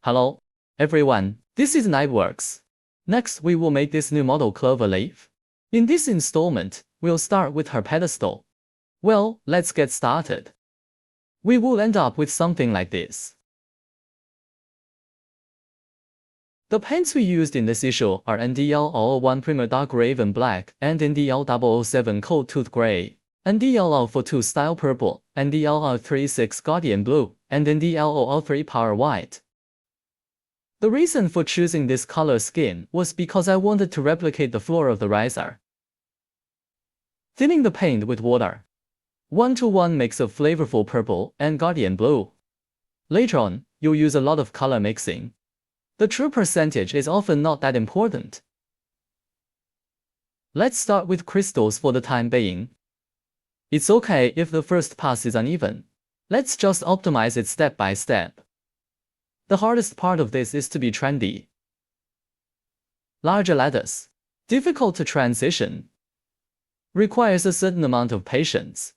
Hello, everyone, this is NightWorks. Next, we will make this new model clover leaf. In this installment, we'll start with her pedestal. Well, let's get started. We will end up with something like this. The paints we used in this issue are NDL001 Primer Dark Raven Black and NDL007 Cold Tooth Gray, NDL042 Style Purple, NDL036 Guardian Blue, and NDL003 Power White. The reason for choosing this color scheme was because I wanted to replicate the floor of the riser. Thinning the paint with water. 1-to-1 mix of flavorful purple and guardian blue. Later on, you'll use a lot of color mixing. The true percentage is often not that important. Let's start with crystals for the time being. It's okay if the first pass is uneven. Let's just optimize it step by step. The hardest part of this is to be trendy. Larger ladders. Difficult to transition. Requires a certain amount of patience.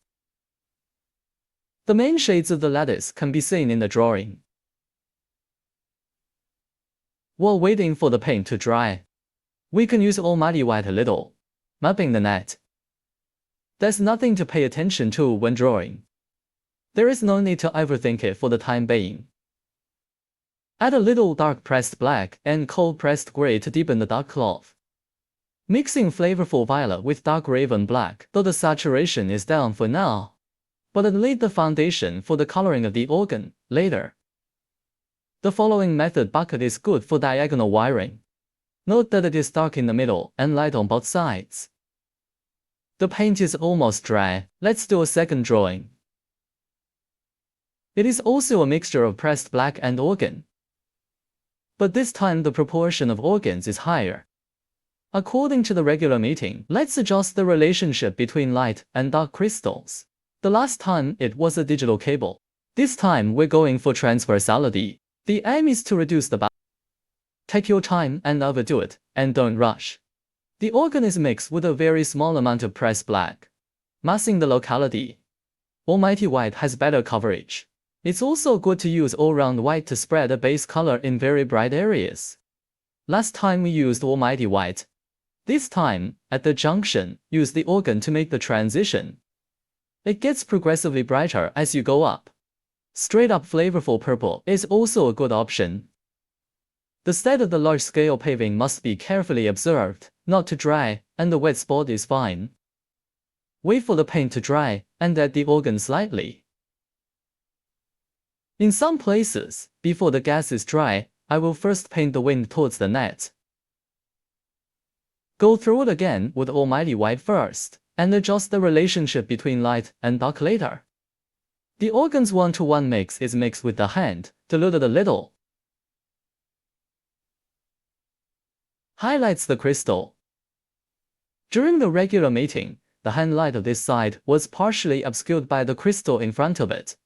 The main shades of the lattice can be seen in the drawing. While waiting for the paint to dry, we can use Almighty White a little, mapping the net. There's nothing to pay attention to when drawing. There is no need to overthink it for the time being. Add a little dark pressed black and cold pressed gray to deepen the dark cloth. Mixing flavorful violet with dark raven black, though the saturation is down for now, but it laid the foundation for the coloring of the organ later. The following method bucket is good for diagonal wiring. Note that it is dark in the middle and light on both sides. The paint is almost dry. Let's do a second drawing. It is also a mixture of pressed black and organ, but this time the proportion of organs is higher. According to the regular meeting, let's adjust the relationship between light and dark crystals. The last time it was a digital cable. This time we're going for transversality. The aim is to reduce the bounce. Take your time and overdo it, and don't rush. The organ is mixed with a very small amount of pressed black, massing the locality. Almighty White has better coverage. It's also good to use all-round white to spread a base color in very bright areas. Last time we used Almighty White. This time, at the junction, use the organ to make the transition. It gets progressively brighter as you go up. Straight-up flavorful purple is also a good option. The state of the large-scale paving must be carefully observed, not too dry, and the wet spot is fine. Wait for the paint to dry, and add the organ slightly. In some places, before the gas is dry, I will first paint the wind towards the net. Go through it again with Almighty White first, and adjust the relationship between light and dark later. The organ's 1-to-1 mix is mixed with the hand, diluted a little. Highlights the crystal. During the regular meeting, the hand light of this side was partially obscured by the crystal in front of it.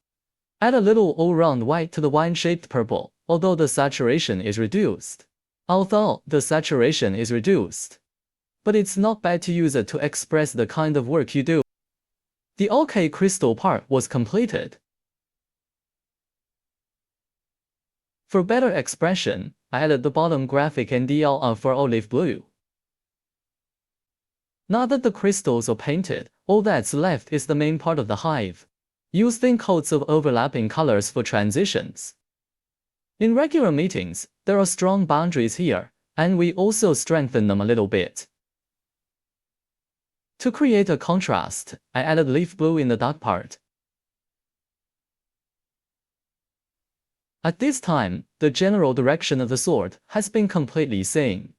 Add a little all-round white to the wine-shaped purple, although the saturation is reduced. But it's not bad to use it to express the kind of work you do. The OK crystal part was completed. For better expression, I added the bottom graphic NDL for olive blue. Now that the crystals are painted, all that's left is the main part of the hive. Use thin coats of overlapping colors for transitions. In regular meetings, there are strong boundaries here, and we also strengthen them a little bit. To create a contrast, I added leaf blue in the dark part. At this time, the general direction of the sword has been completely seen.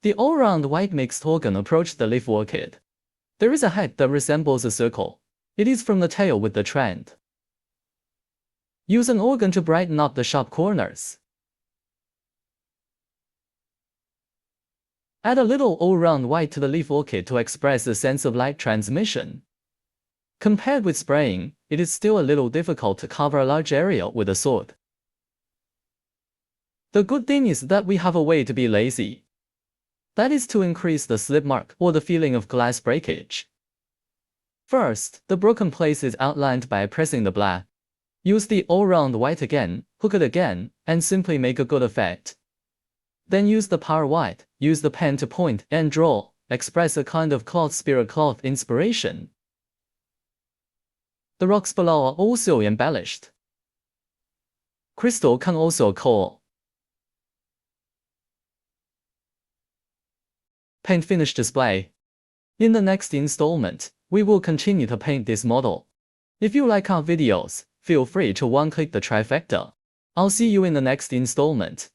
The all-round white mixed organ approached the leaf orchid. There is a head that resembles a circle. It is from the tail with the trend. Use an organ to brighten up the sharp corners. Add a little all-round white to the leaf orchid to express a sense of light transmission. Compared with spraying, it is still a little difficult to cover a large area with a sword. The good thing is that we have a way to be lazy. That is to increase the slip mark or the feeling of glass breakage. First, the broken place is outlined by pressing the black. Use the all-round white again, hook it again, and simply make a good effect. Then use the power white, use the pen to point and draw, express a kind of cloth spirit cloth inspiration. The rocks below are also embellished. Crystal can also call. Paint finish display. In the next installment, we will continue to paint this model. If you like our videos, feel free to one-click the trifecta. I'll see you in the next installment.